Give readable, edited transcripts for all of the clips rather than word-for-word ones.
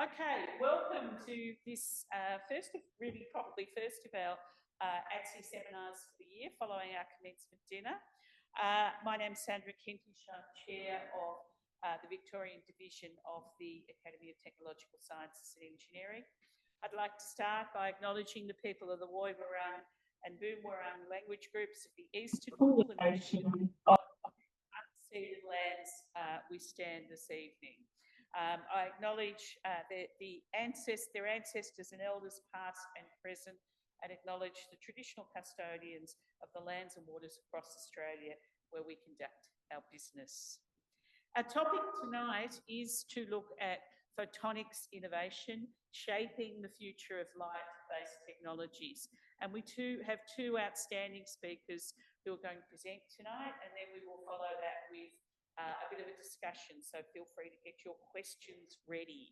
Okay, welcome to this first of our ATSE seminars for the year following our commencement dinner. My name's Sandra Kentish. I'm Chair of the Victorian Division of the Academy of Technological Sciences and Engineering. I'd like to start by acknowledging the people of the Woi Wurrung and Boon Wurrung language groups of the Eastern Nation of unceded lands we stand this evening. I acknowledge their ancestors and elders past and present, and acknowledge the traditional custodians of the lands and waters across Australia where we conduct our business. Our topic tonight is to look at photonics innovation, shaping the future of light-based technologies. And we have two outstanding speakers who are going to present tonight, and then we will follow that with a bit of a discussion, so feel free to get your questions ready.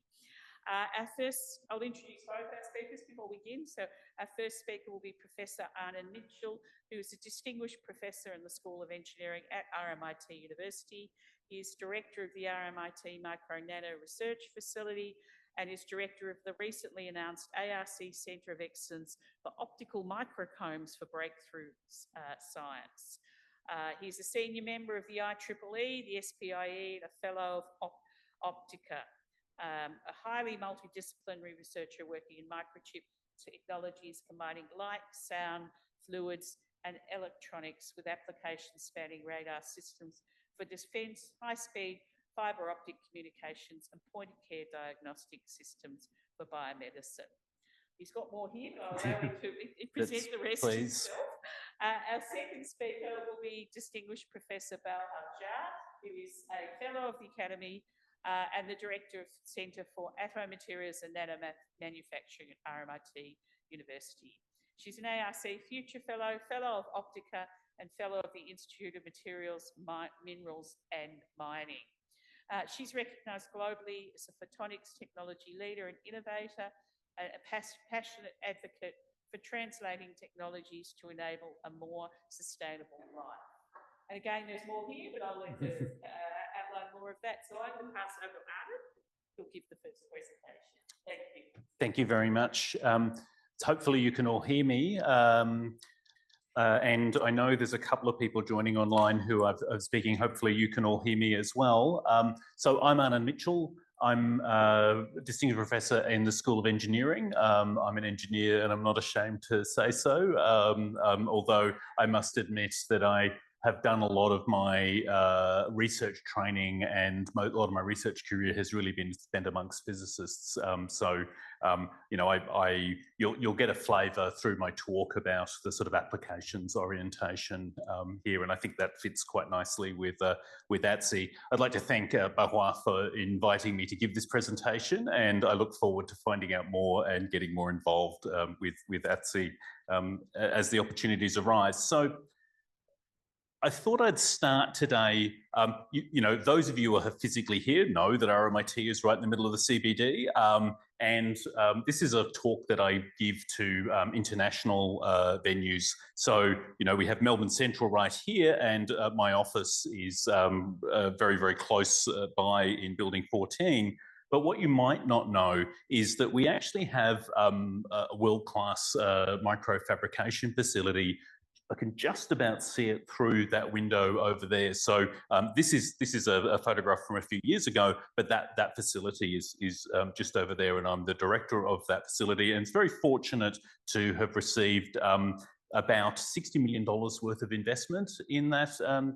I'll introduce both our speakers before we begin. So our first speaker will be Professor Arnan, who is a distinguished professor in the School of Engineering at RMIT University. He is director of the RMIT Micro Nano Research Facility and is director of the recently announced ARC Centre of Excellence for Optical Microcombs for Breakthrough Science. He's a senior member of the IEEE, the SPIE, and a fellow of Optica, a highly multidisciplinary researcher working in microchip technologies combining light, sound, fluids, and electronics with applications spanning radar systems for defence, high-speed fibre optic communications, and point-of-care diagnostic systems for biomedicine. He's got more here, but I'll allow him to present the rest himself. Our second speaker will be distinguished Professor Baohua, who is a fellow of the Academy and the director of the Centre for Materials and Nanomanufacturing at RMIT University. She's an ARC Future Fellow, Fellow of Optica, and Fellow of the Institute of Materials, Minerals and Mining. She's recognised globally as a photonics technology leader and innovator, a passionate advocate for translating technologies to enable a more sustainable life. And again, there's more here, but I'll let her outline more of that. So I'm going to pass over to Arnan, who'll give the first presentation. Thank you. Thank you very much. Hopefully you can all hear me. And I know there's a couple of people joining online who are speaking. Hopefully you can all hear me as well. So I'm Arnan Mitchell. I'm a distinguished professor in the School of Engineering. I'm an engineer and I'm not ashamed to say so, although I must admit that I have done a lot of my research training, and a lot of my research career has really been spent amongst physicists. You know, you'll get a flavour through my talk about the sort of applications orientation here, and I think that fits quite nicely with ATSE. I'd like to thank Baohua for inviting me to give this presentation, and I look forward to finding out more and getting more involved with ATSE as the opportunities arise. So I thought I'd start today, you know, those of you who are physically here know that RMIT is right in the middle of the CBD, and this is a talk that I give to international venues. So, you know, we have Melbourne Central right here, and my office is very, very close by in Building 14. But what you might not know is that we actually have a world-class microfabrication facility. I can just about see it through that window over there. So this is a photograph from a few years ago, but that facility is just over there, and I'm the director of that facility. And it's very fortunate to have received about $60 million worth of investment in that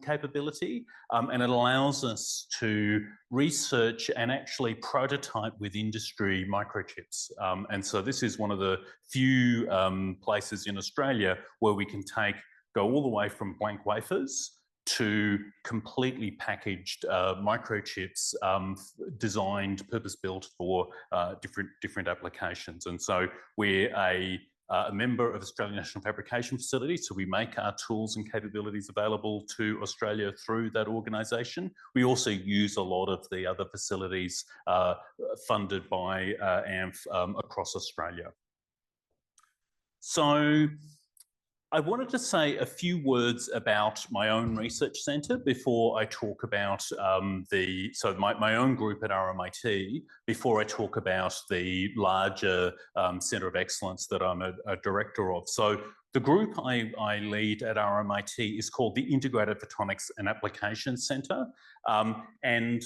capability, and it allows us to research and actually prototype with industry microchips. And so this is one of the few places in Australia where we can go all the way from blank wafers to completely packaged microchips designed, purpose-built for different applications. And so we're a member of Australian National Fabrication Facility, so we make our tools and capabilities available to Australia through that organisation. We also use a lot of the other facilities funded by ANF across Australia. So I wanted to say a few words about my own research centre before I talk about my own group at RMIT, before I talk about the larger Centre of Excellence that I'm a director of. So the group I lead at RMIT is called the Integrated Photonics and Applications Centre. And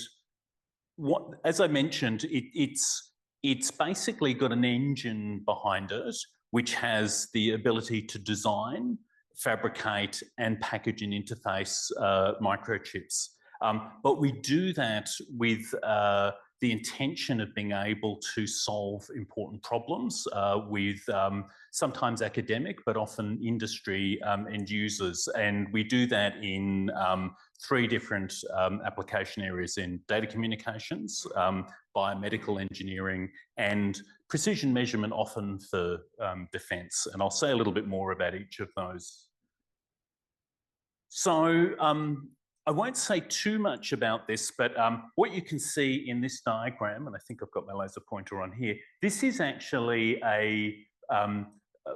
as I mentioned, it's basically got an engine behind it which has the ability to design, fabricate, and package and interface microchips. But we do that with the intention of being able to solve important problems with sometimes academic, but often industry end users. And we do that in three different application areas: in data communications, biomedical engineering, and precision measurement, often for defence. And I'll say a little bit more about each of those. So I won't say too much about this, but what you can see in this diagram, and I think I've got my laser pointer on here, this is actually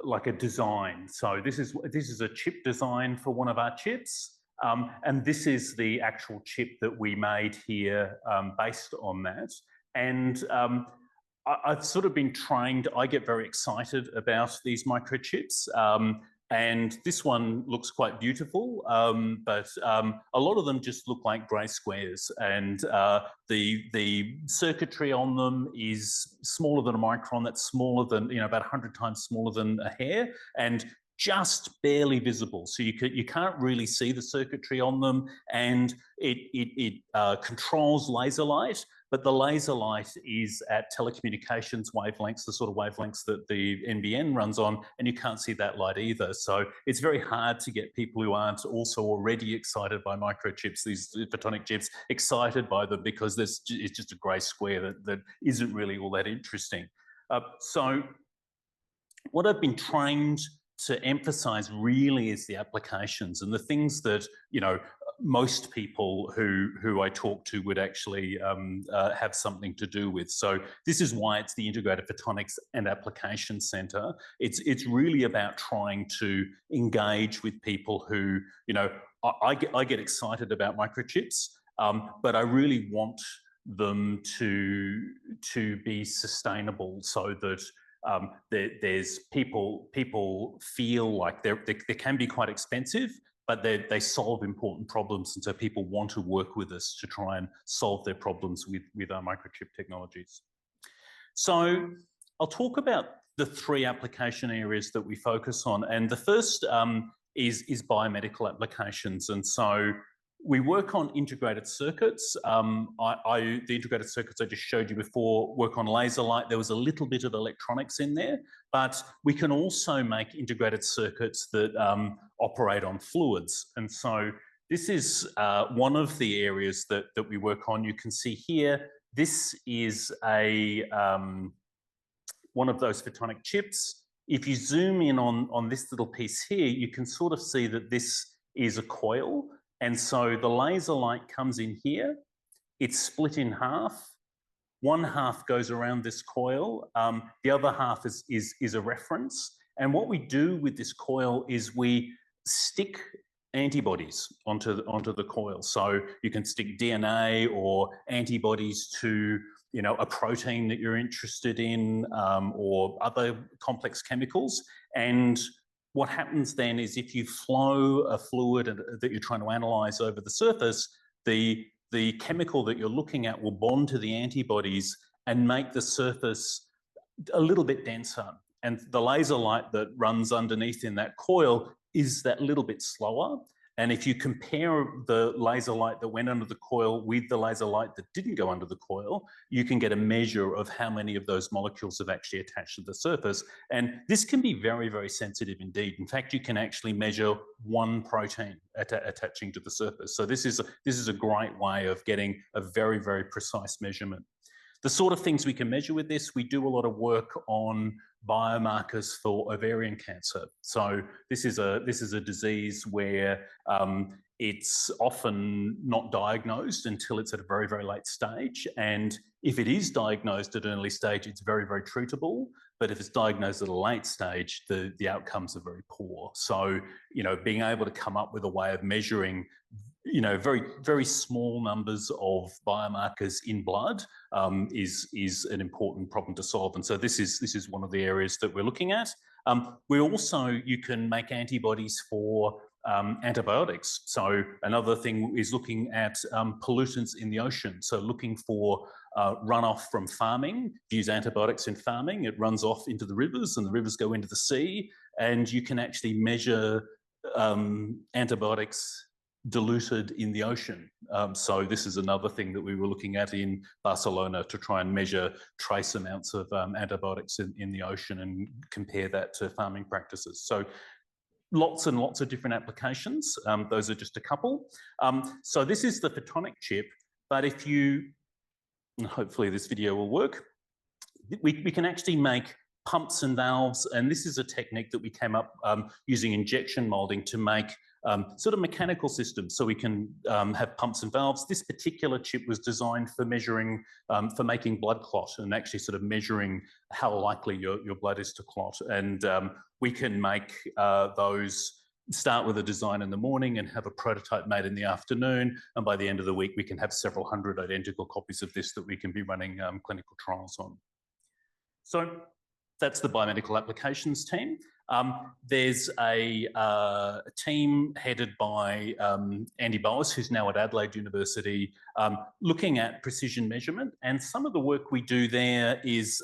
like a design. So this is a chip design for one of our chips. And this is the actual chip that we made here based on that. And I've sort of been trained, I get very excited about these microchips. And this one looks quite beautiful, but a lot of them just look like grey squares. And the circuitry on them is smaller than a micron. That's smaller than, about 100 times smaller than a hair, and just barely visible. So you can't really see the circuitry on them, and it controls laser light. But the laser light is at telecommunications wavelengths, the sort of wavelengths that the NBN runs on, and you can't see that light either. So it's very hard to get people who aren't also already excited by microchips, these photonic chips, excited by them, because it's just a grey square that isn't really all that interesting. So what I've been trained to emphasize really is the applications and the things that, most people who I talk to would actually have something to do with. So this is why it's the Integrated Photonics and Applications Centre. It's really about trying to engage with people who, I get excited about microchips, but I really want them to be sustainable, so that there's people feel like they can be quite expensive, but they solve important problems, and so people want to work with us to try and solve their problems with our microchip technologies. So I'll talk about the three application areas that we focus on, and the first is biomedical applications. And so we work on integrated circuits. The integrated circuits I just showed you before work on laser light. There was a little bit of electronics in there, but we can also make integrated circuits that operate on fluids. And so this is one of the areas that we work on. You can see here, this is one of those photonic chips. If you zoom in on this little piece here, you can sort of see that this is a coil. And so the laser light comes in here, it's split in half. One half goes around this coil, the other half is a reference. And what we do with this coil is we stick antibodies onto the coil. So you can stick DNA or antibodies to a protein that you're interested in, or other complex chemicals. And what happens then is, if you flow a fluid that you're trying to analyze over the surface, the chemical that you're looking at will bond to the antibodies and make the surface a little bit denser. And the laser light that runs underneath in that coil is that little bit slower. And if you compare the laser light that went under the coil with the laser light that didn't go under the coil, you can get a measure of how many of those molecules have actually attached to the surface. And this can be very, very sensitive indeed. In fact, you can actually measure one protein attaching to the surface. So this is a great way of getting a very, very precise measurement. The sort of things we can measure with this, we do a lot of work on biomarkers for ovarian cancer. So this is a disease where it's often not diagnosed until it's at a very, very late stage. And If it is diagnosed at an early stage, it's very, very treatable. But if it's diagnosed at a late stage, the outcomes are very poor. So, being able to come up with a way of measuring, very, very small numbers of biomarkers in blood is an important problem to solve. And so this is one of the areas that we're looking at. You can make antibodies for antibiotics. So another thing is looking at pollutants in the ocean. So looking for runoff from farming. If you use antibiotics in farming, it runs off into the rivers and the rivers go into the sea, and you can actually measure antibiotics diluted in the ocean. So this is another thing that we were looking at in Barcelona to try and measure trace amounts of antibiotics in the ocean and compare that to farming practices. So lots and lots of different applications. Those are just a couple. So this is the photonic chip, but and hopefully this video will work, we can actually make pumps and valves, and this is a technique that we came up using injection molding to make sort of mechanical systems, so we can have pumps and valves. This particular chip was designed for measuring, for making blood clot and actually sort of measuring how likely your blood is to clot. And we can make those, start with a design in the morning and have a prototype made in the afternoon. And by the end of the week, we can have several hundred identical copies of this that we can be running clinical trials on. So that's the biomedical applications team. There's a team headed by Andy Boas, who's now at Adelaide University, looking at precision measurement. And some of the work we do there is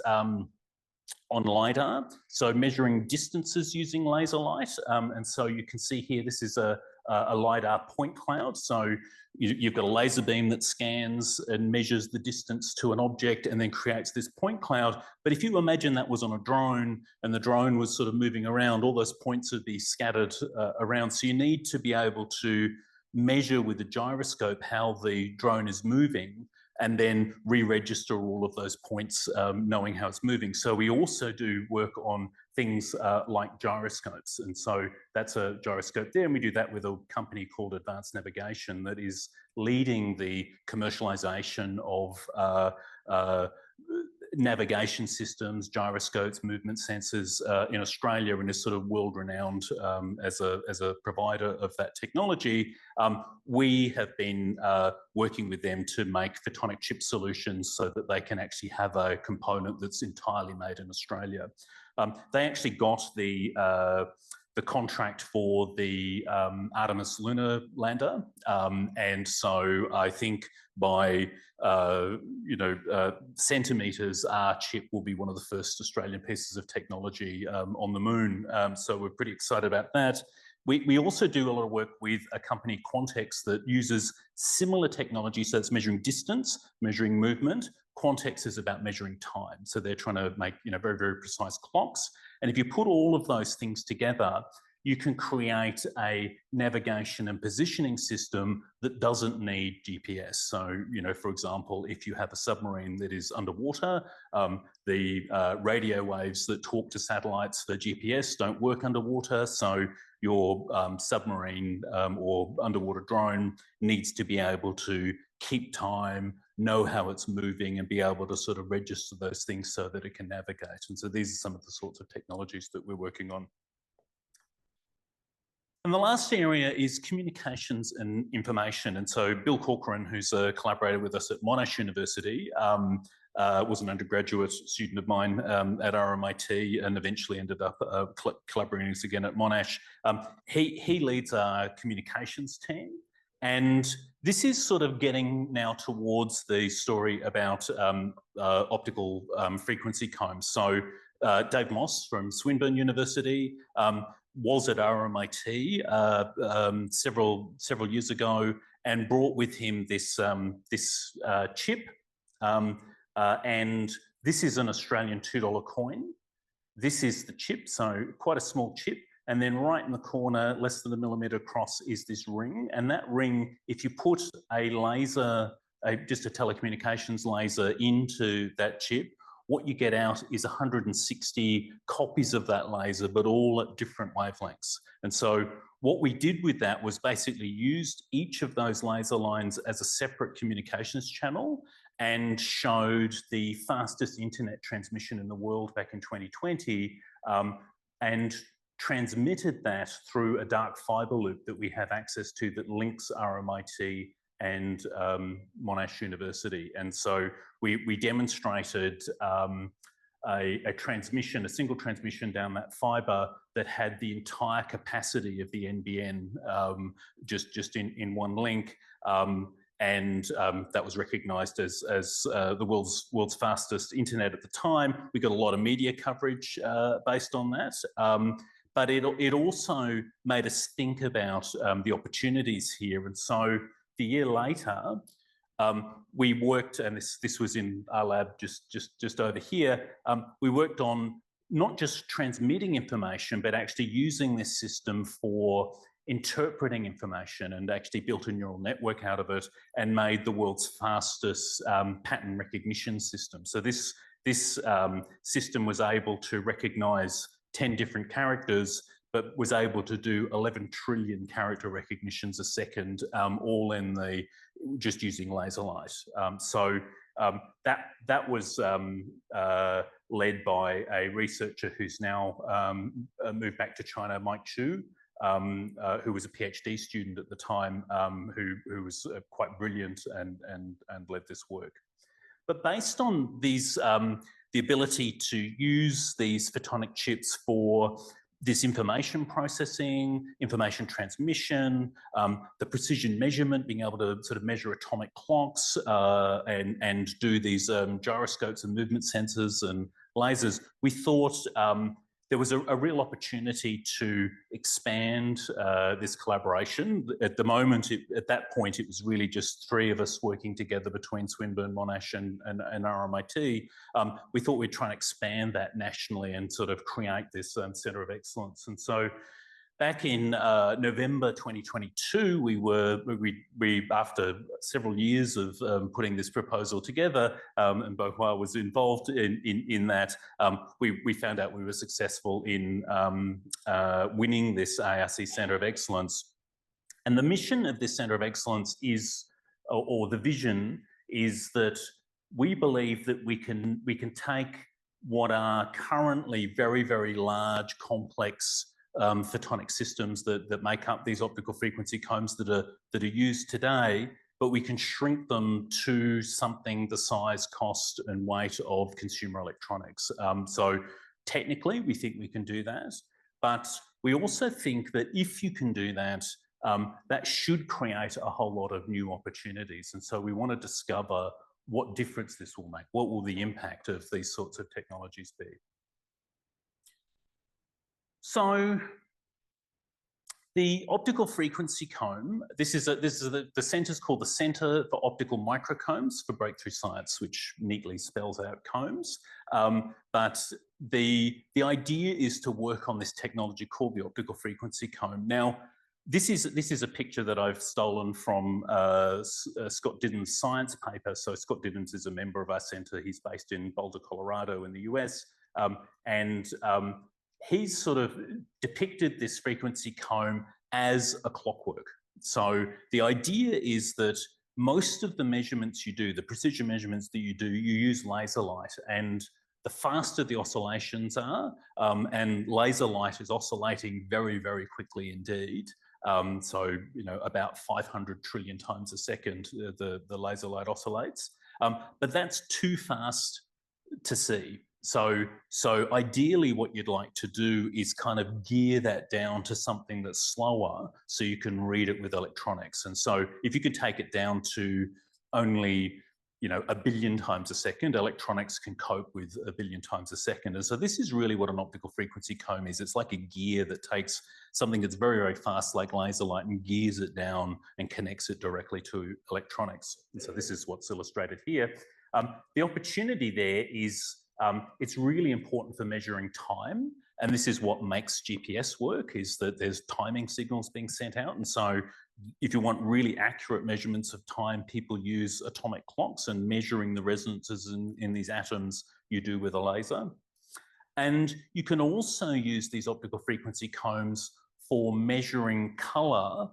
on LiDAR, so measuring distances using laser light. And so you can see here, this is a LiDAR point cloud. So you've got a laser beam that scans and measures the distance to an object and then creates this point cloud. But if you imagine that was on a drone and the drone was sort of moving around, all those points would be scattered around. So you need to be able to measure with the gyroscope how the drone is moving and then re-register all of those points, knowing how it's moving. So we also do work on things like gyroscopes. And so that's a gyroscope there. And we do that with a company called Advanced Navigation that is leading the commercialization of navigation systems, gyroscopes, movement sensors in Australia, and is sort of world-renowned as a provider of that technology. We have been working with them to make photonic chip solutions so that they can actually have a component that's entirely made in Australia. They actually got the contract for the Artemis lunar lander, and so I think by centimetres, our chip will be one of the first Australian pieces of technology on the moon. So we're pretty excited about that. We also do a lot of work with a company, Quantex, that uses similar technology. So it's measuring distance, measuring movement. Quantex is about measuring time. So they're trying to make very, very precise clocks. And if you put all of those things together, you can create a navigation and positioning system that doesn't need GPS. So, for example, if you have a submarine that is underwater, the radio waves that talk to satellites for GPS don't work underwater. So your submarine or underwater drone needs to be able to keep time, know how it's moving, and be able to sort of register those things so that it can navigate. And so these are some of the sorts of technologies that we're working on. And the last area is communications and information. And so Bill Corcoran, who's a collaborator with us at Monash University, was an undergraduate student of mine at RMIT and eventually ended up collaborating again at Monash. He leads our communications team. And this is sort of getting now towards the story about optical frequency combs. So Dave Moss from Swinburne University was at RMIT several years ago and brought with him this chip. And this is an Australian $2 coin. This is the chip, so quite a small chip. And then right in the corner, less than a millimetre across, is this ring. And that ring, if you put a laser, just a telecommunications laser into that chip, what you get out is 160 copies of that laser, but all at different wavelengths. And so what we did with that was basically used each of those laser lines as a separate communications channel and showed the fastest internet transmission in the world back in 2020, and transmitted that through a dark fiber loop that we have access to that links RMIT and Monash University. And so we demonstrated a transmission, a single transmission down that fiber that had the entire capacity of the NBN just in one link. That was recognised as the world's fastest internet at the time. We got a lot of media coverage based on that. But it also made us think about the opportunities here. And so the year later, we worked, and this was in our lab just over here, we worked on not just transmitting information, but actually using this system for interpreting information, and actually built a neural network out of it and made the world's fastest pattern recognition system. So this system was able to recognize 10 different characters, but was able to do 11 trillion character recognitions a second, all in just using laser light. That was led by a researcher who's now moved back to China, Mike Chu, who was a PhD student at the time, who was quite brilliant and led this work. But based on these, the ability to use these photonic chips for this information processing, information transmission, the precision measurement, being able to sort of measure atomic clocks and do these gyroscopes and movement sensors and lasers, we thought there was a real opportunity to expand this collaboration. At the moment, at that point, it was really just three of us working together between Swinburne, Monash and RMIT. We thought we'd try and expand that nationally and sort of create this Centre of Excellence. And so back in November 2022, we after several years of putting this proposal together, and Baohua was involved in that, we found out we were successful in winning this ARC Centre of Excellence. And the mission of this Centre of Excellence is, or the vision is, that we believe that we can take what are currently very, very large, complex photonic systems that make up these optical frequency combs that are used today, but we can shrink them to something the size, cost, and weight of consumer electronics. So technically, we think we can do that, but we also think that if you can do that, that should create a whole lot of new opportunities. And so we want to discover what difference this will make. What will the impact of these sorts of technologies be? So the optical frequency comb, the centre's called the Centre for Optical Microcombs for Breakthrough Science, which neatly spells out combs. But the idea is to work on this technology called the optical frequency comb. Now, this is a picture that I've stolen from Scott Didden's science paper. So Scott Diddens is a member of our centre. He's based in Boulder, Colorado in the US. He's sort of depicted this frequency comb as a clockwork. So the idea is that most of the measurements you do, the precision measurements that you do, you use laser light, and the faster the oscillations are, and laser light is oscillating very, very quickly indeed. So, you know, about 500 trillion times a second, the laser light oscillates. But that's too fast to see. So ideally what you'd like to do is kind of gear that down to something that's slower so you can read it with electronics. And so if you could take it down to only, you know, 1 billion times a second, electronics can cope with 1 billion times a second. And so this is really what an optical frequency comb is. It's like a gear that takes something that's very, very fast, like laser light, and gears it down and connects it directly to electronics. And so this is what's illustrated here. The opportunity there is, it's really important for measuring time. And this is what makes GPS work, is that there's timing signals being sent out. And so if you want really accurate measurements of time, people use atomic clocks, and measuring the resonances in these atoms you do with a laser. And you can also use these optical frequency combs for measuring color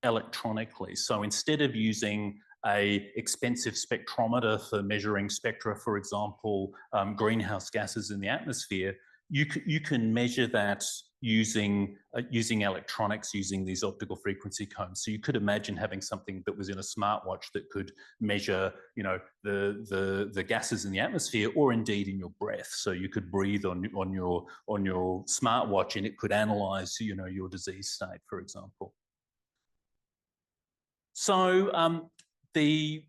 electronically. So instead of using a expensive spectrometer for measuring spectra, for example, greenhouse gases in the atmosphere, you can measure that using electronics, using these optical frequency combs. So you could imagine having something that was in a smartwatch that could measure, you know, the gases in the atmosphere, or indeed in your breath. So you could breathe on your smartwatch, and it could analyze, you know, your disease state, for example. So the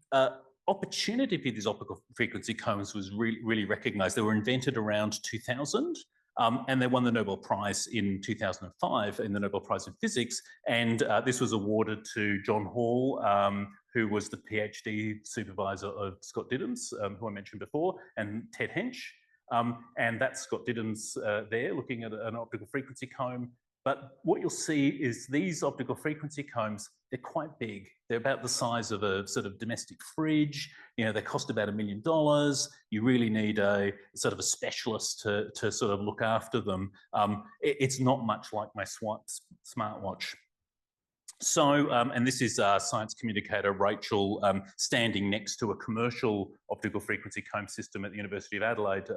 opportunity for these optical frequency combs was really recognized. They were invented around 2000. And they won the Nobel Prize in 2005 in the Nobel Prize in Physics. And this was awarded to John Hall, who was the PhD supervisor of Scott Diddams, who I mentioned before, and Ted Hench. And that's Scott Diddams there looking at an optical frequency comb. But what you'll see is these optical frequency combs, they're quite big. They're about the size of a sort of domestic fridge. You know, they cost about $1 million. You really need a sort of a specialist to sort of look after them. It's not much like my smartwatch. So, and this is science communicator Rachel standing next to a commercial optical frequency comb system at the University of Adelaide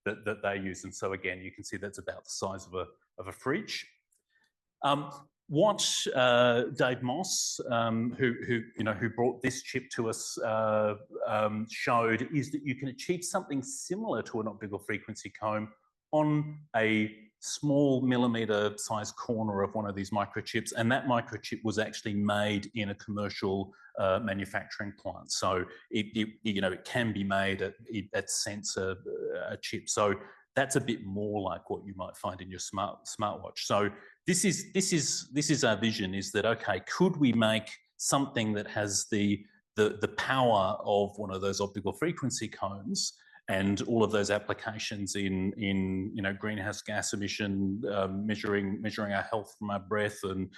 that they use. And so again, you can see that's about the size of a fridge. What Dave Moss, who brought this chip to us, showed is that you can achieve something similar to an optical frequency comb on a small millimeter-sized corner of one of these microchips, and that microchip was actually made in a commercial manufacturing plant. So it can be made at sensor chip. So that's a bit more like what you might find in your smartwatch. So this is our vision: is that, okay, could we make something that has the power of one of those optical frequency combs and all of those applications in greenhouse gas emission, measuring our health from our breath, and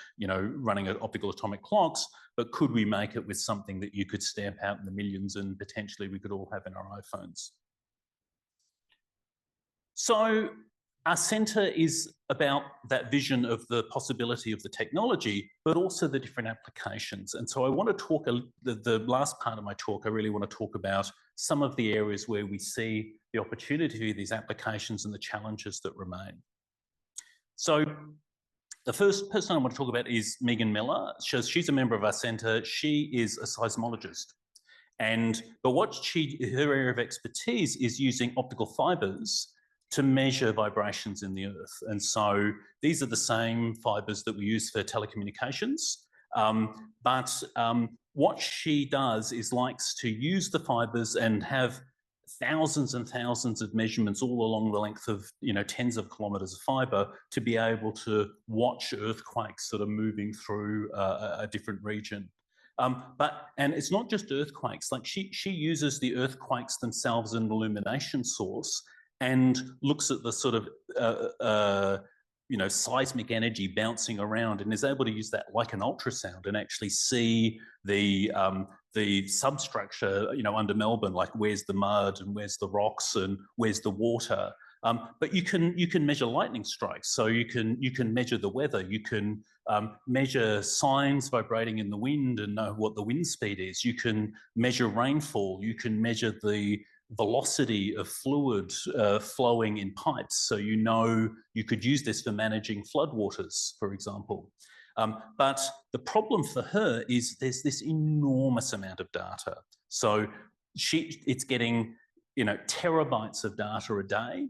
running optical atomic clocks, but could we make it with something that you could stamp out in the millions and potentially we could all have in our iPhones? So our centre is about that vision of the possibility of the technology, but also the different applications. And so I want to talk, the last part of my talk, I really want to talk about some of the areas where we see the opportunity of these applications and the challenges that remain. So the first person I want to talk about is Megan Miller. She's a member of our centre. She is a seismologist. But her area of expertise is using optical fibres to measure vibrations in the earth. And so these are the same fibres that we use for telecommunications. But what she does is likes to use the fibres and have thousands and thousands of measurements all along the length of tens of kilometres of fibre to be able to watch earthquakes sort of moving through a different region. And it's not just earthquakes. Like she uses the earthquakes themselves as an illumination source and looks at the sort of seismic energy bouncing around, and is able to use that like an ultrasound and actually see the substructure under Melbourne, like where's the mud and where's the rocks and where's the water. But you can measure lightning strikes, so you can measure the weather. You can measure signs vibrating in the wind and know what the wind speed is. You can measure rainfall. You can measure the velocity of fluid flowing in pipes, so you could use this for managing floodwaters, for example. But the problem for her is there's this enormous amount of data. So it's getting terabytes of data a day.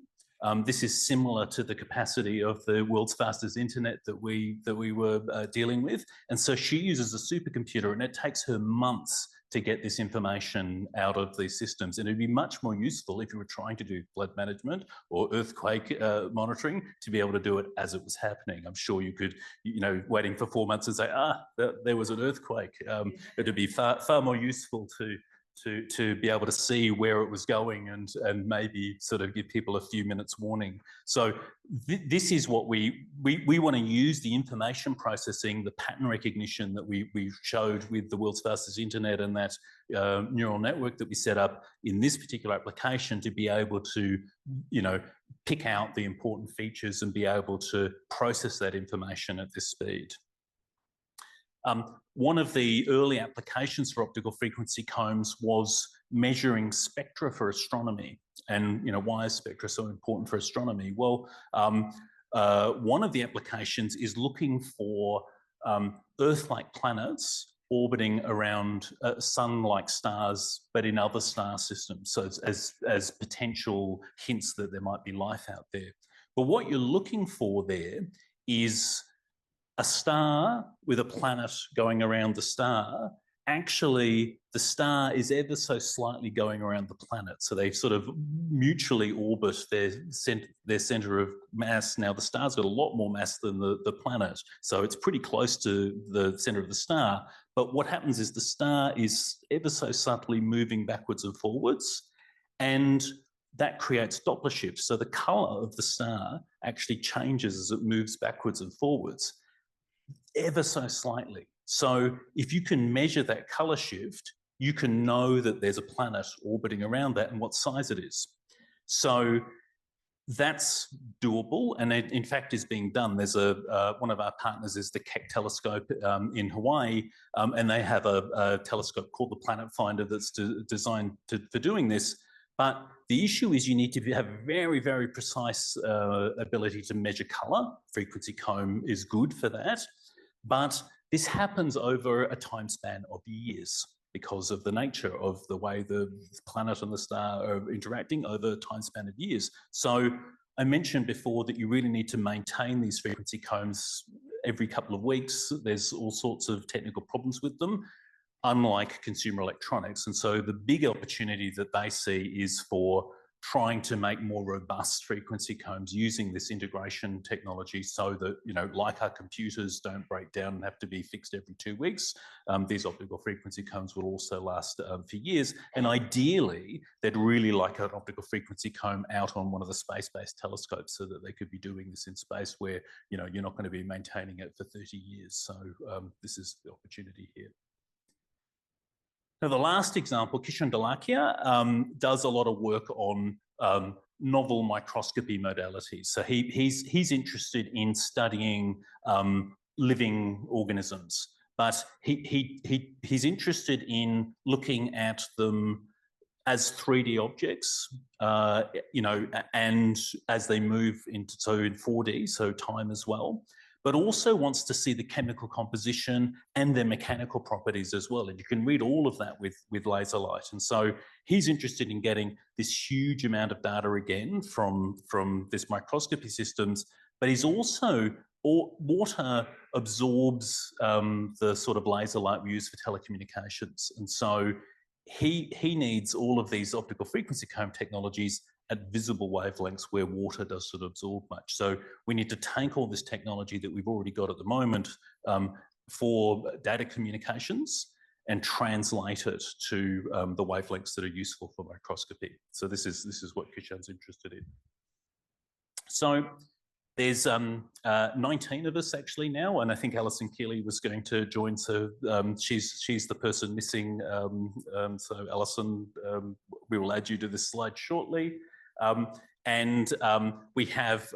This is similar to the capacity of the world's fastest internet that we were dealing with. And so she uses a supercomputer, and it takes her months to get this information out of these systems. And it'd be much more useful if you were trying to do flood management or earthquake monitoring to be able to do it as it was happening. I'm sure you could, waiting for 4 months and say, there was an earthquake. It'd be far more useful to be able to see where it was going and maybe sort of give people a few minutes warning. So this is what we want to use: the information processing, the pattern recognition that we showed with the world's fastest internet and that neural network that we set up in this particular application to be able to pick out the important features and be able to process that information at this speed. One of the early applications for optical frequency combs was measuring spectra for astronomy. And why is spectra so important for astronomy? Well, one of the applications is looking for Earth-like planets orbiting around sun-like stars, but in other star systems. So as potential hints that there might be life out there. But what you're looking for there is a star with a planet going around the star. Actually, the star is ever so slightly going around the planet. So they sort of mutually orbit their center of mass. Now, the star's got a lot more mass than the planet. So it's pretty close to the center of the star. But what happens is the star is ever so subtly moving backwards and forwards. And that creates Doppler shifts. So the color of the star actually changes as it moves backwards and forwards, ever so slightly. So if you can measure that color shift, you can know that there's a planet orbiting around that and what size it is. So that's doable, and it in fact is being done. There's one of our partners is the Keck telescope in Hawaii, and they have a telescope called the Planet Finder that's designed for doing this. But the issue is you need to have very, very precise ability to measure color. Frequency comb is good for that. But this happens over a time span of years because of the nature of the way the planet and the star are interacting over a time span of years. So I mentioned before that you really need to maintain these frequency combs every couple of weeks. There's all sorts of technical problems with them, unlike consumer electronics. And so the big opportunity that they see is for trying to make more robust frequency combs using this integration technology so that, like our computers don't break down and have to be fixed every 2 weeks, these optical frequency combs will also last for years. And ideally, they'd really like an optical frequency comb out on one of the space-based telescopes so that they could be doing this in space where, you're not going to be maintaining it for 30 years. So this is the opportunity here. Now, the last example, Kishan Dalakia, does a lot of work on novel microscopy modalities. So he's interested in studying living organisms, but he's interested in looking at them as 3D objects, and as they move into, so in 4D, so time as well, but also wants to see the chemical composition and their mechanical properties as well. And you can read all of that with laser light. And so he's interested in getting this huge amount of data again from this microscopy systems, but he's also, water absorbs the sort of laser light we use for telecommunications. And so he needs all of these optical frequency comb technologies at visible wavelengths where water doesn't absorb much. So we need to take all this technology that we've already got at the moment for data communications and translate it to the wavelengths that are useful for microscopy. So this is what Kishan's interested in. So there's 19 of us actually now, and I think Alison Keeley was going to join. So she's the person missing. So Alison, we will add you to this slide shortly. And we have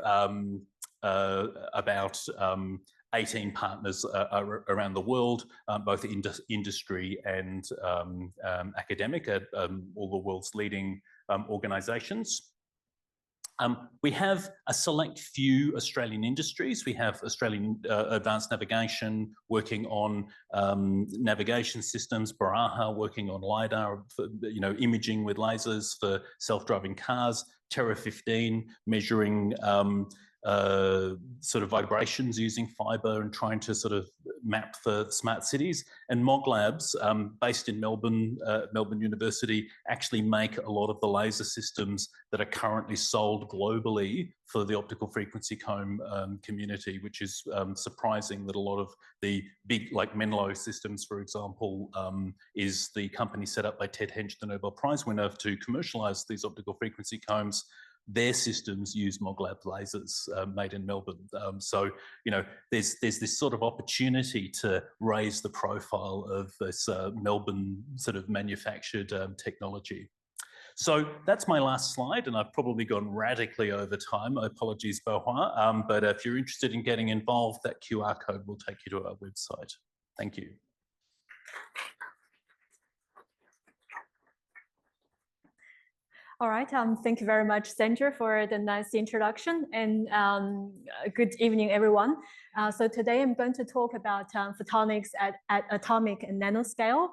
about 18 partners around the world, both industry and academic at all the world's leading organisations. We have a select few Australian industries. We have Australian Advanced Navigation working on navigation systems, Baohua working on LiDAR, for, imaging with lasers for self-driving cars, Terra 15 measuring sort of vibrations using fibre and trying to sort of map for smart cities. And Mog Labs, based in Melbourne, Melbourne University, actually make a lot of the laser systems that are currently sold globally for the optical frequency comb community, which is surprising that a lot of the big, like Menlo Systems, for example, is the company set up by Ted Hench, the Nobel Prize winner, to commercialise these optical frequency combs. Their systems use MogLab lasers made in Melbourne. So, there's this sort of opportunity to raise the profile of this Melbourne sort of manufactured technology. So that's my last slide, and I've probably gone radically over time. Apologies, Baohua. But if you're interested in getting involved, that QR code will take you to our website. Thank you. All right, thank you very much, Sandra, for the nice introduction, and good evening, everyone. So today I'm going to talk about photonics at atomic and nanoscale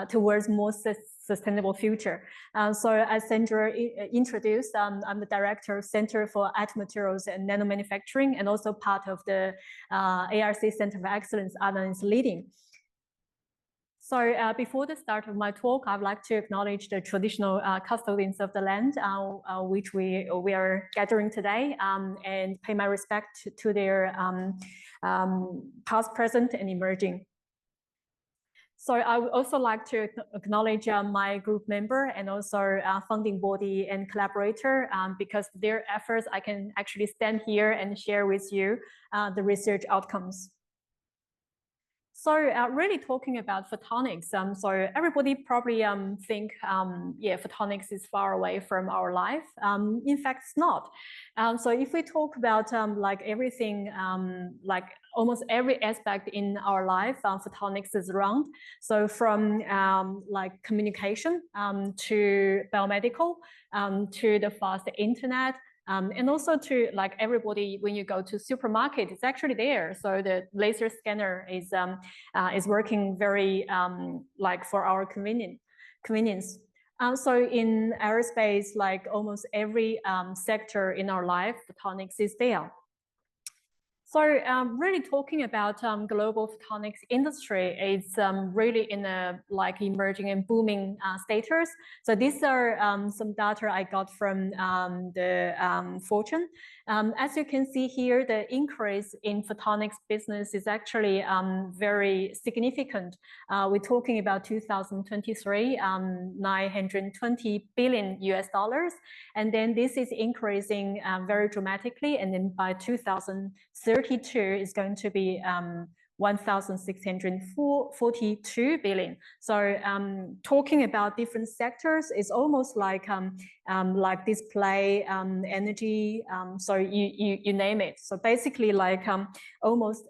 towards more sustainable future. So as Sandra introduced, I'm the director of Center for Atom Materials and Nanomanufacturing, and also part of the ARC Center of Excellence Arnan is leading. So before the start of my talk, I'd like to acknowledge the traditional custodians of the land which we are gathering today, and pay my respect to their past, present, and emerging. So I would also like to acknowledge my group member and also funding body and collaborator, because their efforts, I can actually stand here and share with you the research outcomes. So really talking about photonics, so everybody probably think, yeah, photonics is far away from our life. In fact, it's not. So if we talk about like everything, like almost every aspect in our life, photonics is around. So from like communication to biomedical, to the fast internet, and also to like everybody, when you go to supermarket, it's actually there. So the laser scanner is working very like for our convenience. So in aerospace, like almost every sector in our life, photonics is there. So really talking about global photonics industry, it's really in a like emerging and booming status. So these are some data I got from the Fortune. As you can see here, the increase in photonics business is actually very significant. We're talking about 2023, 920 billion US dollars. And then this is increasing very dramatically. And then by 2032 is going to be 1,642 billion. So talking about different sectors is almost like display, energy, so you name it. So basically like almost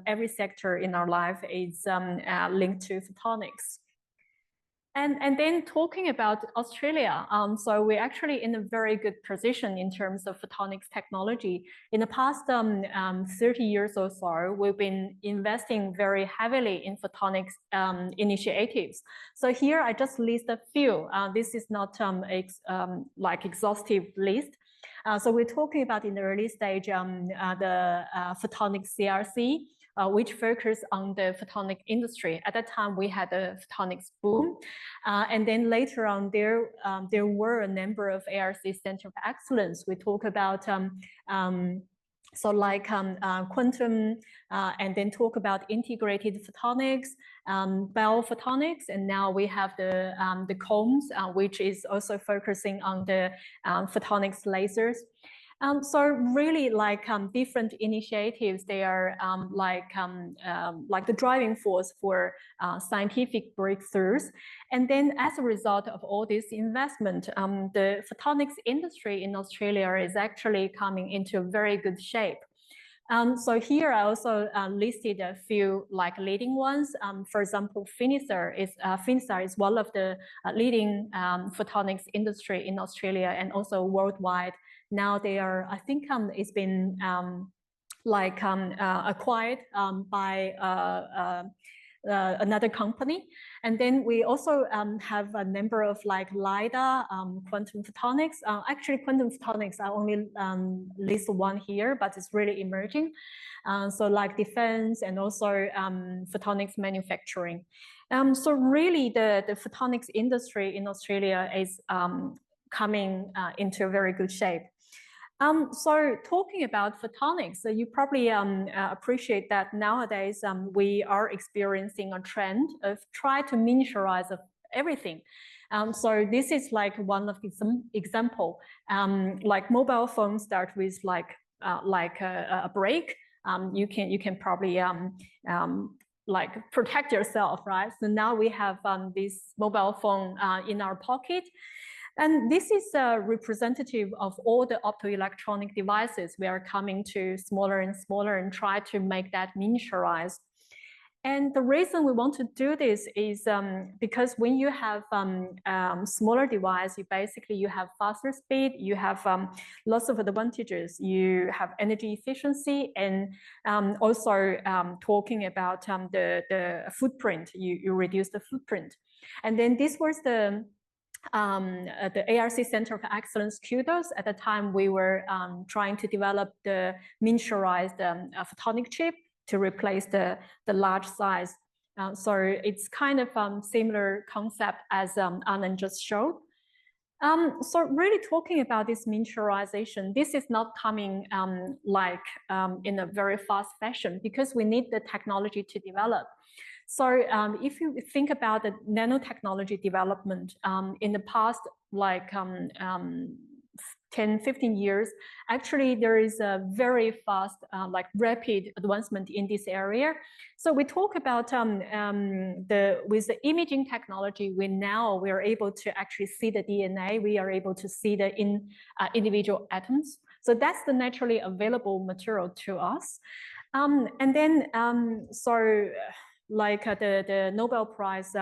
every sector in our life is linked to photonics. And then talking about Australia, so we're actually in a very good position in terms of photonics technology. In the past 30 years or so, we've been investing very heavily in photonics initiatives. So here I just list a few. This is not like exhaustive list. So we're talking about in the early stage, the photonics CRC, which focused on the photonic industry. At that time, we had a photonics boom. And then later on, there were a number of ARC Center of Excellence. We talk about so like quantum, and then talk about integrated photonics, biophotonics, and now we have the combs, which is also focusing on the photonics lasers. So really like different initiatives, they are like the driving force for scientific breakthroughs. And then as a result of all this investment, the photonics industry in Australia is actually coming into a very good shape. So here I also listed a few like leading ones. For example, Finisar is one of the leading photonics industry in Australia and also worldwide. Now they are, I think it's been acquired by another company. And then we also have a number of like LiDAR, quantum photonics. Actually, quantum photonics, I only list one here, but it's really emerging. So like defense and also photonics manufacturing. So really the photonics industry in Australia is coming into a very good shape. So talking about photonics, so you probably appreciate that nowadays we are experiencing a trend of try to miniaturize of everything. So this is like one of some example. Like mobile phones start with like a break. You can probably like protect yourself, right? So now we have this mobile phone in our pocket. And this is representative of all the optoelectronic devices. We are coming to smaller and smaller and try to make that miniaturized. And the reason we want to do this is because when you have smaller device, you have faster speed, you have lots of advantages. You have energy efficiency, and also talking about the footprint, you reduce the footprint. And then this was the ARC Center of Excellence kudos. At the time, we were trying to develop the miniaturized photonic chip to replace the large size. So it's kind of similar concept as Arnan just showed. So really talking about this miniaturization, this is not coming in a very fast fashion, because we need the technology to develop. So if you think about the nanotechnology development in the past, like 10, 15 years, actually there is a very fast, rapid advancement in this area. So we talk about with the imaging technology, we are able to actually see the DNA. We are able to see the individual atoms. So that's the naturally available material to us. And then, the Nobel Prize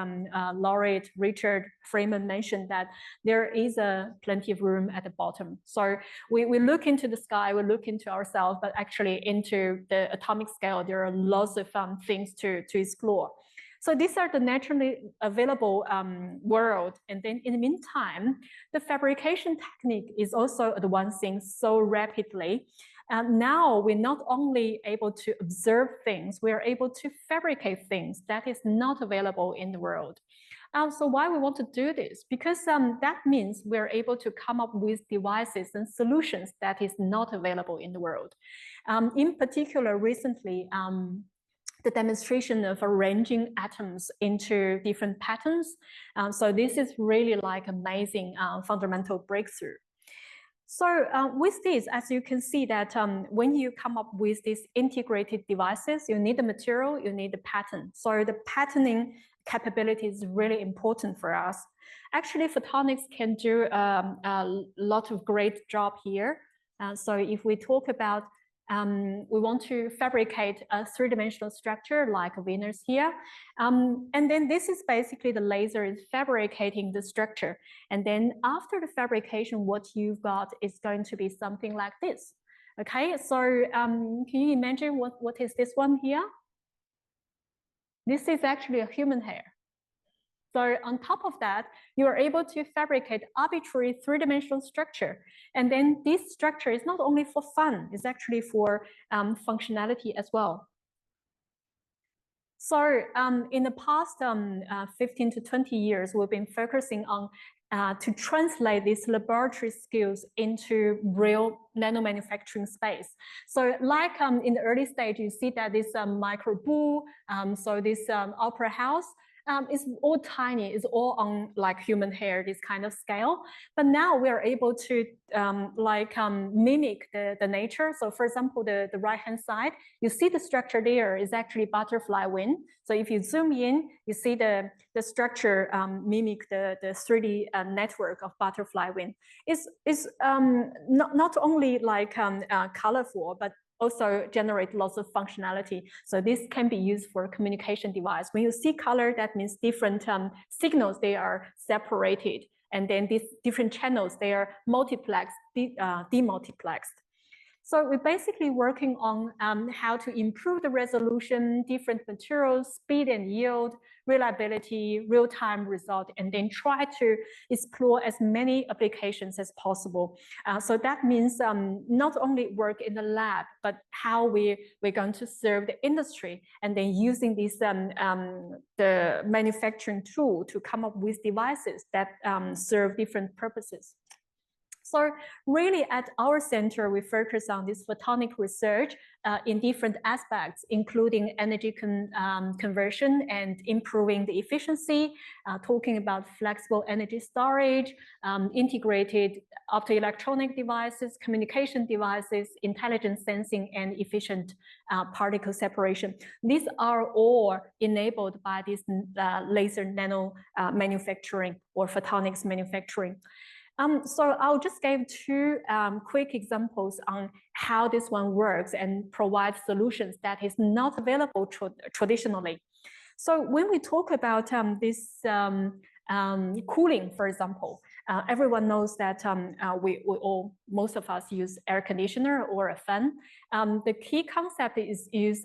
laureate Richard Freeman mentioned, that there is plenty of room at the bottom. So we look into the sky, we look into ourselves, but actually into the atomic scale, there are lots of things to explore. So these are the naturally available world. And then in the meantime, the fabrication technique is also advancing so rapidly. And now we're not only able to observe things, we are able to fabricate things that is not available in the world. So why we want to do this? Because that means we're able to come up with devices and solutions that is not available in the world. In particular, recently, the demonstration of arranging atoms into different patterns. So this is really like amazing fundamental breakthrough. So with this, as you can see that when you come up with these integrated devices, you need the material, you need the pattern. So the patterning capability is really important for us. Actually, photonics can do a lot of great job here. So if we talk about we want to fabricate a three-dimensional structure like Venus here. And then this is basically the laser is fabricating the structure. And then after the fabrication, what you've got is going to be something like this. Okay, so can you imagine what is this one here? This is actually a human hair. So on top of that, you are able to fabricate arbitrary three-dimensional structure. And then this structure is not only for fun, it's actually for functionality as well. So in the past 15 to 20 years, we've been focusing on to translate these laboratory skills into real nanomanufacturing space. So like in the early stage, you see that this micro boo, so this opera house, it's all tiny, it's all on like human hair, this kind of scale. But now we are able to mimic the nature. So for example, the right-hand side, you see the structure there is actually butterfly wing. So if you zoom in, you see the structure mimic the 3D network of butterfly wing. It's not only like colorful, but also generate lots of functionality. So this can be used for a communication device. When you see color, that means different signals, they are separated. And then these different channels, they are multiplexed, demultiplexed. So we're basically working on how to improve the resolution, different materials, speed and yield, reliability, real-time result, and then try to explore as many applications as possible. So that means not only work in the lab, but how we're going to serve the industry, and then using this the manufacturing tool to come up with devices that serve different purposes. So really at our center, we focus on this photonic research in different aspects, including energy conversion and improving the efficiency, talking about flexible energy storage, integrated optoelectronic devices, communication devices, intelligent sensing, and efficient particle separation. These are all enabled by this laser nano manufacturing or photonics manufacturing. So I'll just give two quick examples on how this one works and provides solutions that is not available traditionally. So when we talk about this cooling, for example, everyone knows that we all, most of us use air conditioner or a fan. The key concept is use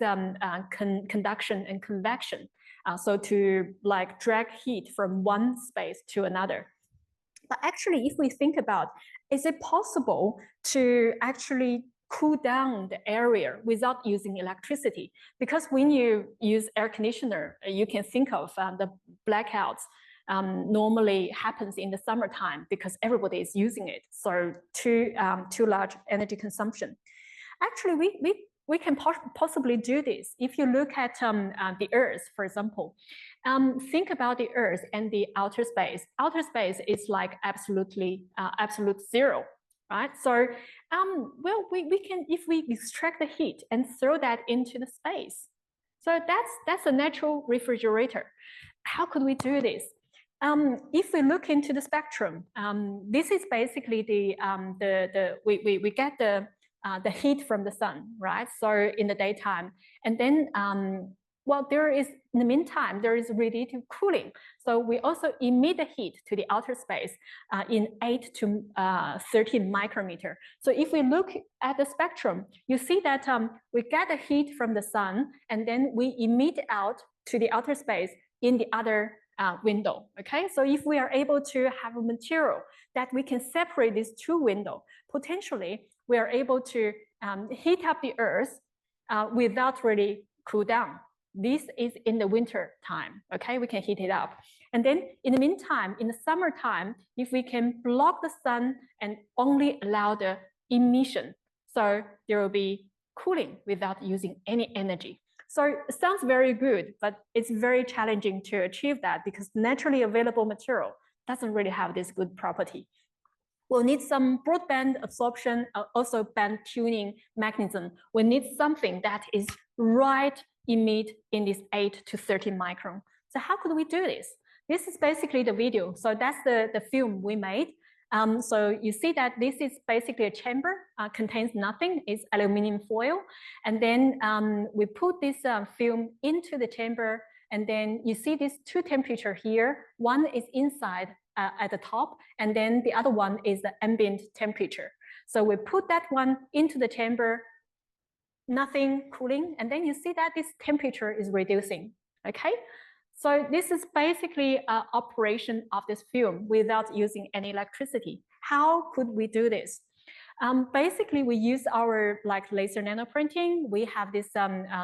conduction and convection. So to like drag heat from one space to another. But actually, if we think about, is it possible to actually cool down the area without using electricity? Because when you use air conditioner, you can think of the blackouts normally happens in the summertime because everybody is using it. So too large energy consumption. Actually, we can possibly do this. If you look at the Earth, for example, think about the Earth and the outer space. Outer space is like absolute zero, right? So, well, we can, if we extract the heat and throw that into the space. So that's a natural refrigerator. How could we do this? If we look into the spectrum, this is basically we get the heat from the sun, right? So in the daytime, and then well, in the meantime, there is radiative cooling. So we also emit the heat to the outer space in 8 to 13 micrometer. So if we look at the spectrum, you see that we get the heat from the sun, and then we emit out to the outer space in the other window, okay? So if we are able to have a material that we can separate these two windows, potentially we are able to heat up the Earth without really cool down. This is in the winter time, okay? We can heat it up. And then in the meantime, in the summertime, if we can block the sun and only allow the emission, so there will be cooling without using any energy. So it sounds very good, but it's very challenging to achieve that because naturally available material doesn't really have this good property. We'll need some broadband absorption, also band tuning mechanism. We need something that is right emit in this 8 to 13 micron. So how could we do this? This is basically the video. So that's the film we made. So you see that this is basically a chamber, contains nothing, it's aluminum foil. And then we put this film into the chamber, and then you see these two temperatures here. One is inside at the top, and then the other one is the ambient temperature. So we put that one into the chamber, nothing cooling, and then you see that this temperature is reducing, okay? So this is basically an operation of this film without using any electricity. How could we do this? Basically, we use our laser nanoprinting. We have this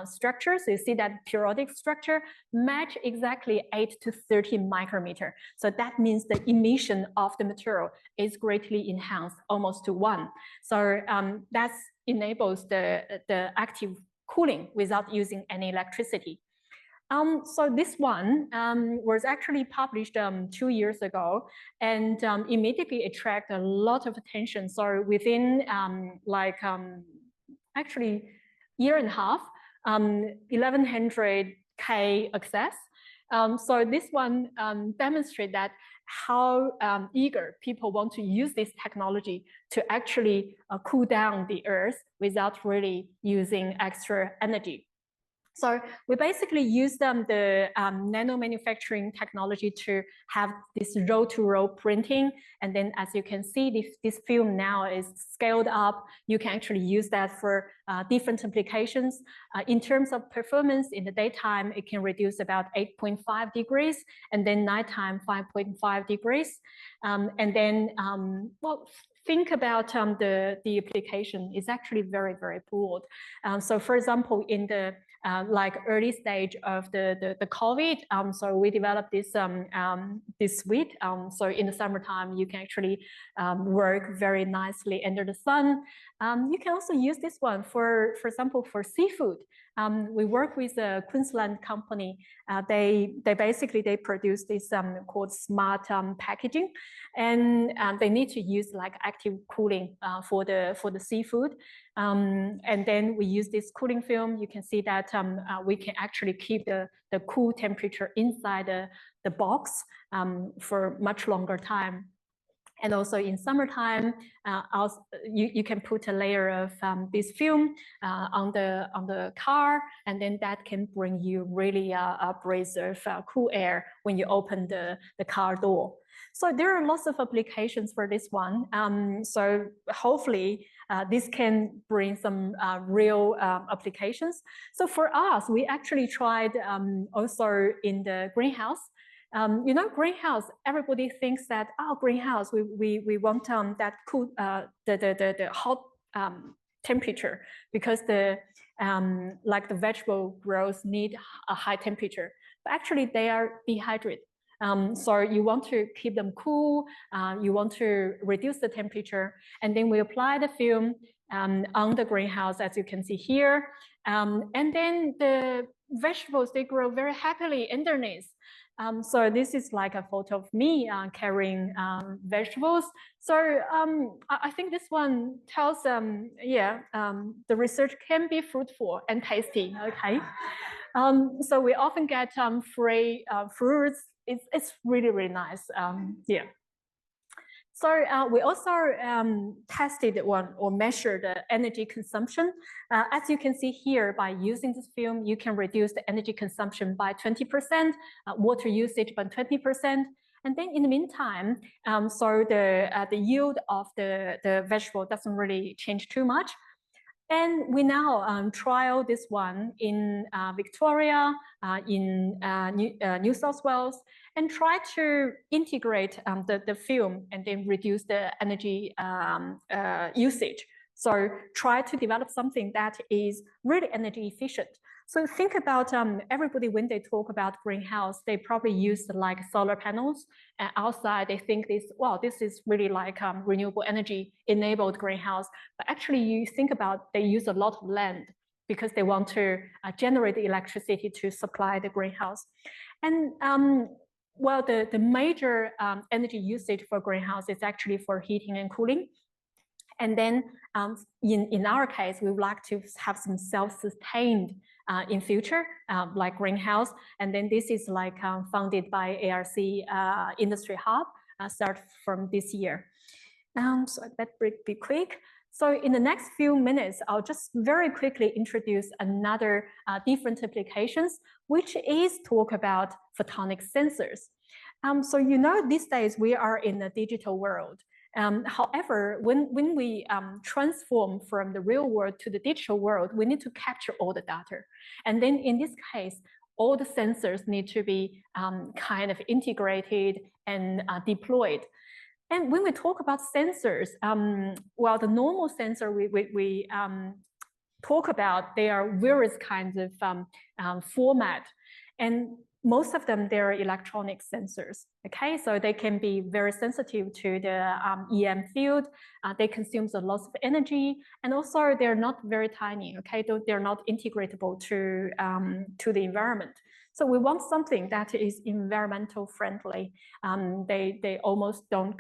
structure. So you see that periodic structure match exactly 8 to 13 micrometer. So that means the emission of the material is greatly enhanced, almost to 1. So that enables the active cooling without using any electricity. So this one was actually published 2 years ago, and immediately attracted a lot of attention. So within actually year and a half, 1100K access. So this one demonstrates that how eager people want to use this technology to actually cool down the Earth without really using extra energy. So we basically use the nano manufacturing technology to have this row-to-row printing. And then as you can see, this film now is scaled up. You can actually use that for different applications. In terms of performance, in the daytime, it can reduce about 8.5 degrees, and then nighttime 5.5 degrees. And then, well, think about the application is actually very, very broad. So for example, in the early stage of the COVID, so we developed this this suite. So in the summertime, you can actually work very nicely under the sun. You can also use this one for example, for seafood. We work with a Queensland company. They basically produce this called smart packaging, and they need to use active cooling for the seafood. And then we use this cooling film. You can see that we can actually keep the cool temperature inside the box for much longer time. And also in summertime, you can put a layer of this film on the car, and then that can bring you really a breeze of cool air when you open the car door. So there are lots of applications for this one. So hopefully this can bring some real applications. So for us, we actually tried also in the greenhouse. You know, greenhouse, everybody thinks that, oh, greenhouse, we want that cool, the hot temperature, because like the vegetable growth need a high temperature, but actually they are dehydrated. So you want to keep them cool, you want to reduce the temperature, and then we apply the film on the greenhouse, as you can see here. And then the vegetables, they grow very happily underneath. So this is like a photo of me carrying vegetables. So I think this one tells the research can be fruitful and tasty, okay? So we often get free fruits. It's really, really nice, yeah. So we also tested one or measured the energy consumption. As you can see here, by using this film, you can reduce the energy consumption by 20%, water usage by 20%. And then in the meantime, so the yield of the vegetable doesn't really change too much. And we now trial this one in Victoria, in New South Wales, and try to integrate the film and then reduce the energy usage. So try to develop something that is really energy efficient. So think about everybody, when they talk about greenhouse, they probably use like solar panels. And outside, they think this, wow, this is really like renewable energy enabled greenhouse. But actually, you think about, they use a lot of land because they want to generate the electricity to supply the greenhouse. And well, the major energy usage for greenhouse is actually for heating and cooling. And then in our case, we would like to have some self-sustained in future, like greenhouse. And then this is like funded by ARC Industry Hub, start from this year. So that will be quick. So in the next few minutes, I'll just very quickly introduce another different applications, which is talk about photonic sensors. So you know, these days we are in a digital world. However, when we transform from the real world to the digital world, we need to capture all the data. And then in this case, all the sensors need to be kind of integrated and deployed. And when we talk about sensors, well, the normal sensor we talk about, there are various kinds of format. And most of them, they're electronic sensors, okay? So they can be very sensitive to the EM field. They consume a lot of energy, and also they're not very tiny, okay? They're not integratable to the environment. So we want something that is environmental friendly. They almost don't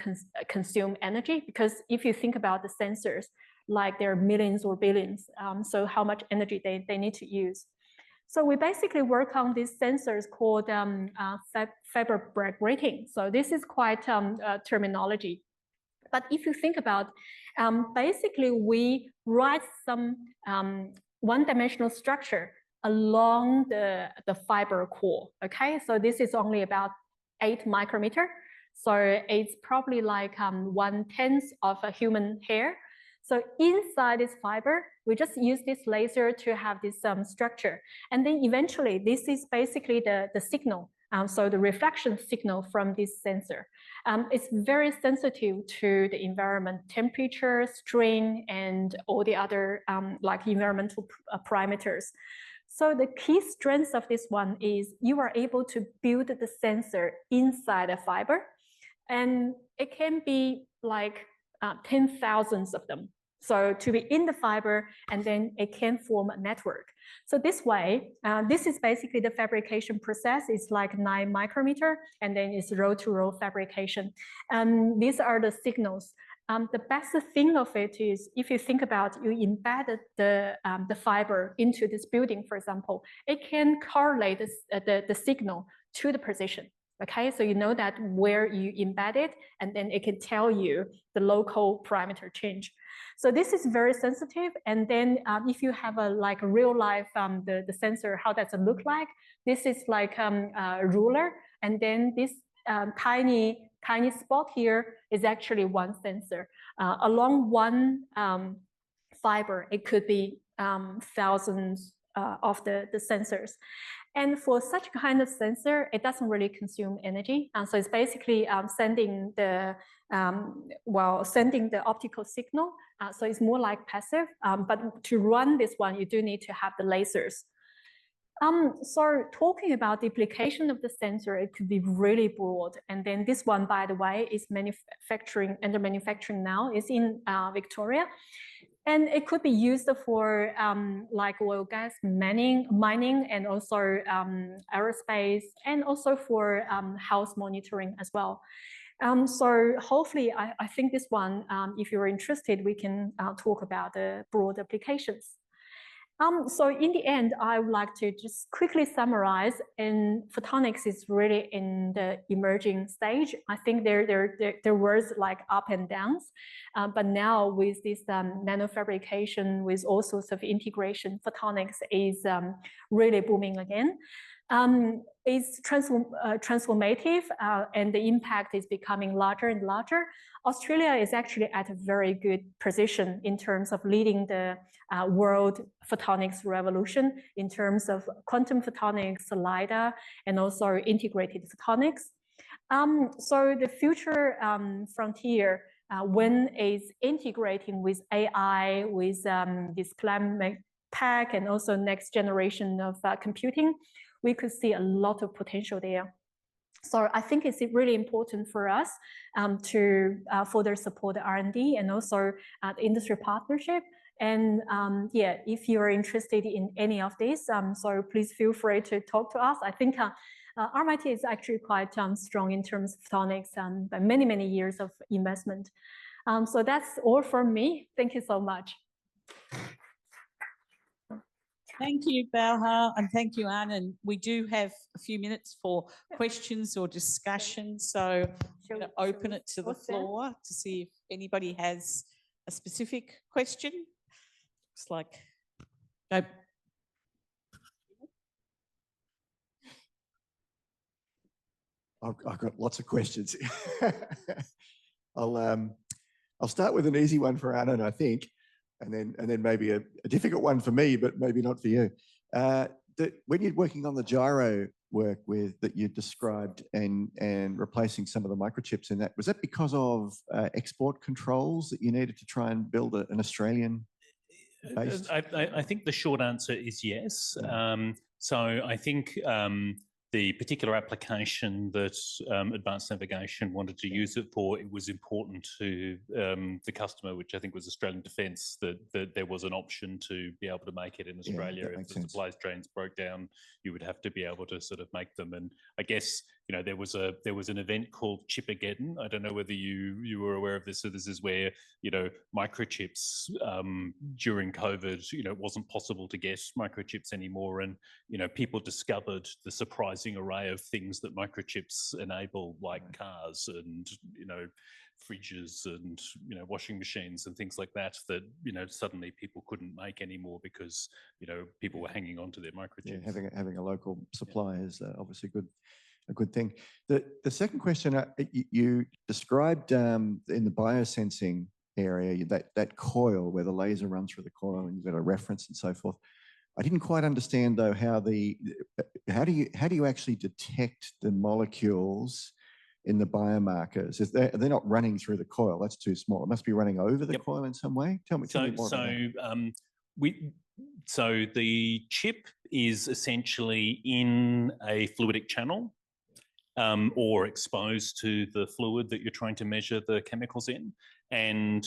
consume energy, because if you think about the sensors, like there are millions or billions, so how much energy they need to use. So we basically work on these sensors called fiber break rating. So this is quite terminology. But if you think about, basically we write some one-dimensional structure along the fiber core, okay? So this is only about 8 micrometer. So it's probably like 1/10 of a human hair. So inside this fiber, we just use this laser to have this structure. And then eventually, this is basically the signal. So the reflection signal from this sensor. It's very sensitive to the environment, temperature, strain, and all the other like environmental parameters. So the key strength of this one is you are able to build the sensor inside a fiber. And it can be like 10,000s of them. So to be in the fiber, and then it can form a network. So this way, this is basically the fabrication process. It's like 9 micrometer, and then it's row-to-row fabrication. These are the signals. The best thing of it is, if you think about, you embedded the fiber into this building, for example, it can correlate the signal to the position. Okay, so you know that where you embed it, and then it can tell you the local parameter change. So this is very sensitive. And then if you have a like a real life, the sensor, how does it look like? This is like a ruler. And then this tiny spot here is actually one sensor. Along one fiber, it could be thousands of the sensors. And for such kind of sensor, it doesn't really consume energy. So it's basically sending the optical signal. So it's more like passive. But to run this one, you do need to have the lasers. So talking about the application of the sensor, it could be really broad. And then this one, by the way, is under manufacturing now, is in Victoria. And it could be used for like oil gas mining and also aerospace, and also for health monitoring as well. So hopefully, I think this one, if you're interested, we can talk about the broad applications. So in the end, I would like to just quickly summarize, and photonics is really in the emerging stage. I think there was like up and downs, but now with this nanofabrication, with all sorts of integration, photonics is really booming again. It's transformative, and the impact is becoming larger and larger. Australia is actually at a very good position in terms of leading the world photonics revolution in terms of quantum photonics, LiDAR, and also integrated photonics. So the future frontier, when it's integrating with AI, with this plan pack, and also next generation of computing, we could see a lot of potential there. So I think it's really important for us to further support the R&D and also the industry partnership. And yeah, if you're interested in any of this, so please feel free to talk to us. I think RMIT is actually quite strong in terms of photonics and many, many years of investment. So that's all from me. Thank you so much. Thank you, Baohua, and thank you, Arnan. We do have a few minutes for questions or discussion, so I'm going to open it to the floor to see if anybody has a specific question. Looks like, no. I've got lots of questions. I'll start with an easy one for Arnan, I think. And then maybe a difficult one for me, but maybe not for you. When you're working on the gyro work that you described and replacing some of the microchips in that, was that because of export controls that you needed to try and build an Australian base? I think the short answer is yes. So I think the particular application that Advanced Navigation wanted to use it for, it was important to the customer, which I think was Australian Defence, that there was an option to be able to make it in Australia. If the supply chains broke down, you would have to be able to sort of make them. And I guess, you know, there was an event called Chipageddon. I don't know whether you were aware of this. So this is where, you know, microchips during COVID, you know, it wasn't possible to get microchips anymore. And, you know, people discovered the surprising array of things that microchips enable, like cars and, you know, fridges and, you know, washing machines and things like that, you know, suddenly people couldn't make anymore because, you know, people were hanging on to their microchips. Yeah, having a local supply is obviously a good thing. The second question, you described in the biosensing area, that coil where the laser runs through the coil and you've got a reference and so forth. I didn't quite understand though how do you actually detect the molecules in the biomarkers? They're not running through the coil. That's too small. It must be running over the coil in some way. Tell me more about that. So the chip is essentially in a fluidic channel or exposed to the fluid that you're trying to measure the chemicals in. And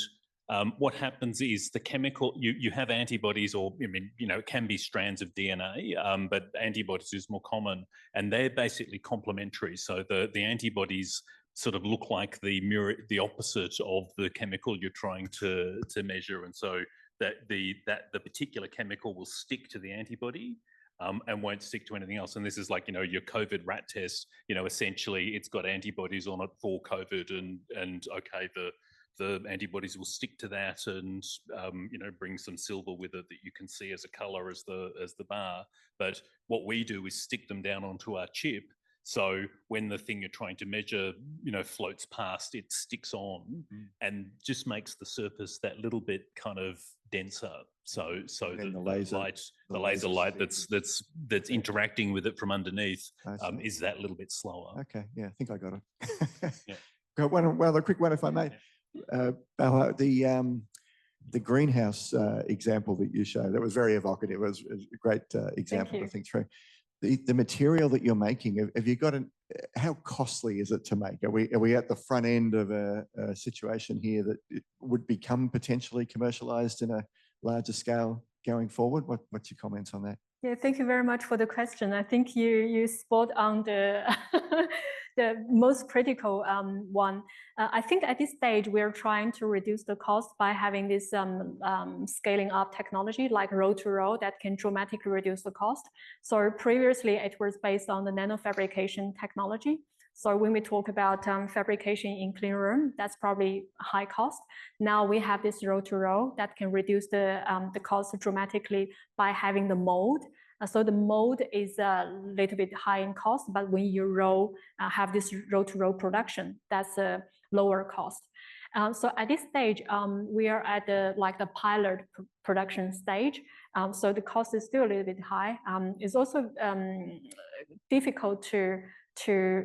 what happens is the chemical, you have antibodies, or, I mean, you know, it can be strands of DNA, but antibodies is more common, and they're basically complementary. So the antibodies sort of look like the opposite of the chemical you're trying to measure. And so that the particular chemical will stick to the antibody, and won't stick to anything else. And this is like, your COVID rat test, essentially it's got antibodies on it for COVID, and okay, the antibodies will stick to that, and bring some silver with it that you can see as a color as the bar. But what we do is stick them down onto our chip. So when the thing you're trying to measure, floats past, it sticks on and just makes the surface that little bit kind of denser. So the laser light that's interacting with it from underneath is that little bit slower. Okay, yeah, I think I got it. Yeah. Got one other quick one, if I may. Baohua, the greenhouse example that you showed, that was very evocative. It was a great example to think through. The material that you're making, have you got how costly is it to make? Are we at the front end of a situation here that it would become potentially commercialized in a larger scale going forward? What's your comments on that? Yeah, thank you very much for the question. I think you spot on the the most critical one. I think at this stage we're trying to reduce the cost by having this scaling up technology like roll-to-roll that can dramatically reduce the cost. So previously it was based on the nanofabrication technology. So when we talk about fabrication in clean room, that's probably high cost. Now we have this roll-to-roll that can reduce the cost dramatically by having the mold. So the mold is a little bit high in cost, but when you have this roll-to-roll production, that's a lower cost. So at this stage, we are at the pilot production stage. So the cost is still a little bit high. It's also difficult to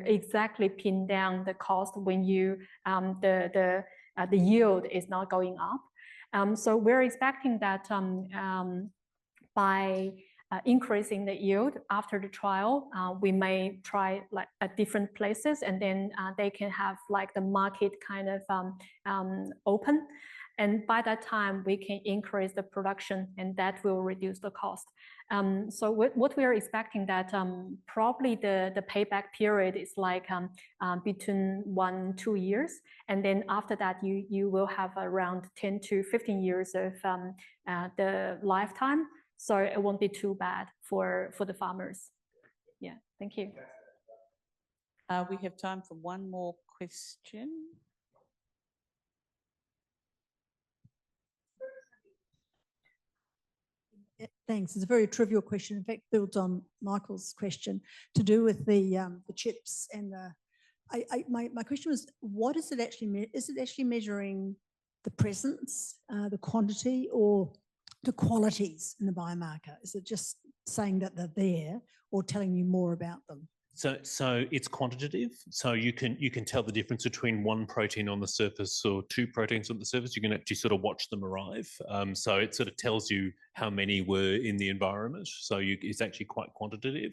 exactly pin down the cost when the yield is not going up. So we're expecting that by increasing the yield after the trial, we may try at different places, and then they can have the market kind of open. And by that time, we can increase the production, and that will reduce the cost. So what we are expecting that probably the payback period is between 1-2 years. And then after that, you will have around 10 to 15 years of the lifetime. So it won't be too bad for the farmers. Yeah, thank you. We have time for one more question. Thanks. It's a very trivial question. In fact, builds on Michael's question to do with the chips and my question was, what is it actually? Is it actually measuring the presence, the quantity, or the qualities in the biomarker? Is it just saying that they're there, or telling you more about them? So it's quantitative. So you can tell the difference between one protein on the surface or two proteins on the surface. You can actually sort of watch them arrive. So it sort of tells you how many were in the environment. So it's actually quite quantitative.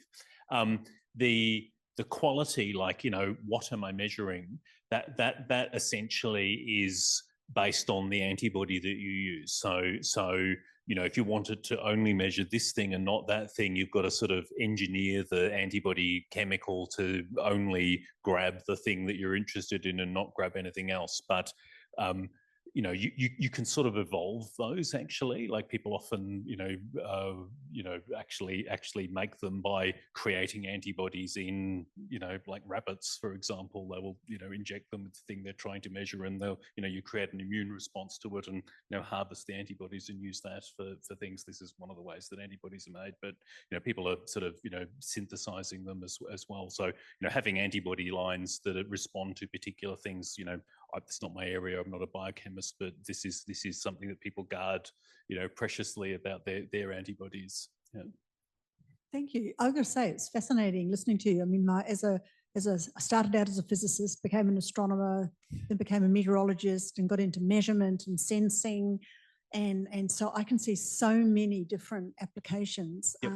The quality, what am I measuring? That essentially is based on the antibody that you use. So if you wanted to only measure this thing and not that thing, you've got to sort of engineer the antibody chemical to only grab the thing that you're interested in and not grab anything else. But you can sort of evolve those actually. Like people often, actually make them by creating antibodies in, like rabbits, for example. They will, inject them with the thing they're trying to measure, and they'll, you create an immune response to it, and harvest the antibodies and use that for things. This is one of the ways that antibodies are made. But people are sort of synthesizing them as well. So having antibody lines that respond to particular things, it's not my area. I'm not a biochemist, but this is something that people guard, preciously about their antibodies. Yeah. Thank you. I've got to say, it's fascinating listening to you. I mean, I started out as a physicist, became an astronomer, then became a meteorologist, and got into measurement and sensing, and so I can see so many different applications, yep.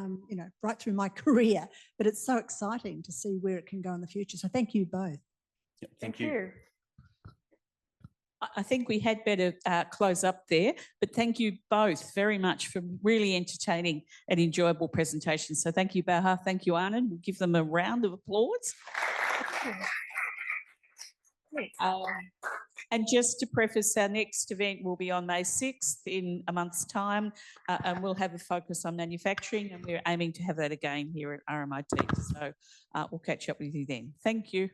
Right through my career. But it's so exciting to see where it can go in the future. So thank you both. Yep, thank you. I think we had better close up there, but thank you both very much for really entertaining and enjoyable presentations. So thank you, Baohua. Thank you, Arnan. We'll give them a round of applause. And just to preface, our next event will be on May 6th in a month's time, and we'll have a focus on manufacturing, and we're aiming to have that again here at RMIT. So we'll catch up with you then. Thank you.